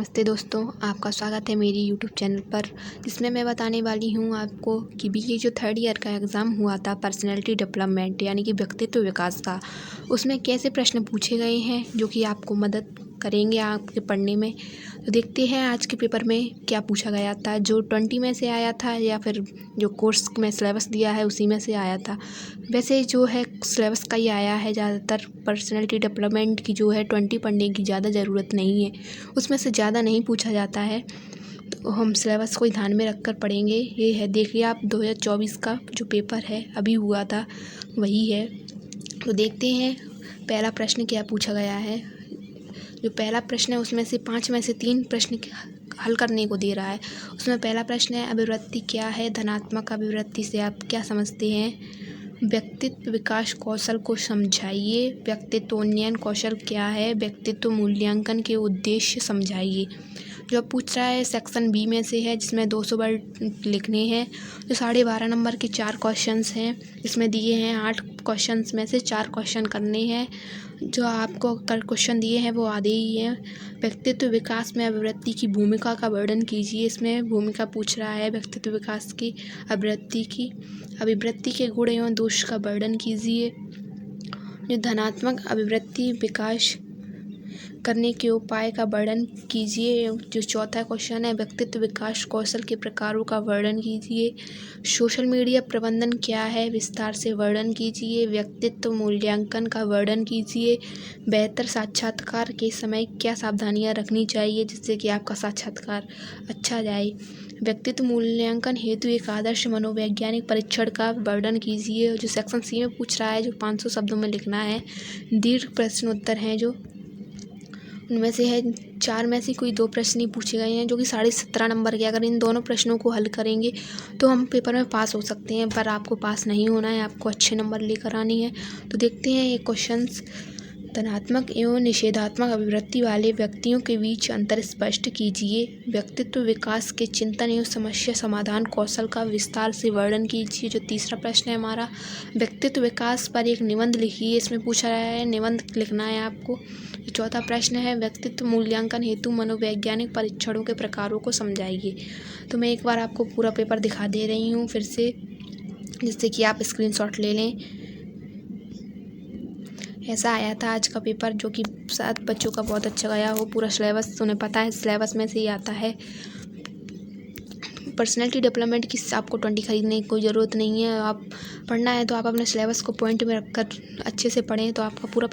नमस्ते दोस्तों, आपका स्वागत है मेरी यूट्यूब चैनल पर, जिसमें मैं बताने वाली हूँ आपको कि बीए जो थर्ड ईयर का एग्ज़ाम हुआ था पर्सनैलिटी डेवलपमेंट यानी कि व्यक्तित्व विकास का, उसमें कैसे प्रश्न पूछे गए हैं जो कि आपको मदद करेंगे आपके पढ़ने में। तो देखते हैं आज के पेपर में क्या पूछा गया था, जो 20 में से आया था या फिर जो कोर्स में सिलेबस दिया है उसी में से आया था। वैसे जो है सिलेबस का ही आया है ज़्यादातर। पर्सनैलिटी डेवलपमेंट की जो है 20 पढ़ने की ज़्यादा ज़रूरत नहीं है, उसमें से ज़्यादा नहीं पूछा जाता है, तो हम सिलेबस को ही ध्यान में रख कर पढ़ेंगे। ये है, देखिए आप 2024 का जो पेपर है अभी हुआ था वही है। तो देखते हैं पहला प्रश्न क्या पूछा गया है। जो पहला प्रश्न है उसमें से 5 में से 3 प्रश्न हल करने को दे रहा है। उसमें पहला प्रश्न है, अभिवृत्ति क्या है? धनात्मक अभिवृत्ति से आप क्या समझते हैं? व्यक्तित्व विकास कौशल को समझाइए। व्यक्तित्व उन्नयन कौशल क्या है? व्यक्तित्व मूल्यांकन के उद्देश्य समझाइए। जो अब पूछ रहा है सेक्शन बी में से है, जिसमें 200 वर्ड लिखने हैं। जो 12.5 नंबर के 4 क्वेश्चंस हैं, इसमें दिए हैं 8 क्वेश्चंस में से 4 क्वेश्चन करने हैं। जो आपको कल क्वेश्चन दिए हैं वो आधे ही हैं। व्यक्तित्व विकास में अभिवृत्ति की भूमिका का वर्णन कीजिए। इसमें भूमिका पूछ रहा है व्यक्तित्व विकास की, अभिवृत्ति के गुण एवं दोष का वर्णन कीजिए। जो धनात्मक अभिवृत्ति विकास करने के उपाय का वर्णन कीजिए। जो चौथा क्वेश्चन है, व्यक्तित्व विकास कौशल के प्रकारों का वर्णन कीजिए। सोशल मीडिया प्रबंधन क्या है? विस्तार से वर्णन कीजिए। व्यक्तित्व मूल्यांकन का वर्णन कीजिए। बेहतर साक्षात्कार के समय क्या सावधानियां रखनी चाहिए जिससे कि आपका साक्षात्कार अच्छा जाए। व्यक्तित्व मूल्यांकन हेतु एक आदर्श मनोवैज्ञानिक परीक्षण का वर्णन कीजिए। जो सेक्शन सी में पूछ रहा है, जो 500 शब्दों में लिखना है। दीर्घ प्रश्न उत्तर हैं, जो उनमें से है 4 में से कोई 2 प्रश्न ही पूछे गए हैं, जो कि 17.5 नंबर के। अगर इन दोनों प्रश्नों को हल करेंगे तो हम पेपर में पास हो सकते हैं, पर आपको पास नहीं होना है, आपको अच्छे नंबर लेकर आनी है। तो देखते हैं ये क्वेश्चंस। धनात्मक एवं निषेधात्मक अभिवृत्ति वाले व्यक्तियों के बीच अंतर स्पष्ट कीजिए। व्यक्तित्व विकास के चिंतन एवं समस्या समाधान कौशल का विस्तार से वर्णन कीजिए। जो तीसरा प्रश्न है हमारा, व्यक्तित्व विकास पर एक निबंध लिखिए। इसमें पूछा रहा है निबंध लिखना है आपको। जो चौथा प्रश्न है, व्यक्तित्व मूल्यांकन हेतु मनोवैज्ञानिक परीक्षणों के प्रकारों को समझाइए। तो मैं एक बार आपको पूरा पेपर दिखा दे रही हूँ फिर से, जिससे कि आप स्क्रीनशॉट ले लें। ऐसा आया था आज का पेपर, जो कि शायद बच्चों का बहुत अच्छा गया हो। पूरा सिलेबस उन्हें पता है, सिलेबस में से ही आता है। पर्सनैलिटी डेवलपमेंट की आपको 20 खरीदने की कोई ज़रूरत नहीं है। आप पढ़ना है तो आप अपने सिलेबस को पॉइंट में रखकर अच्छे से पढ़ें, तो आपका पूरा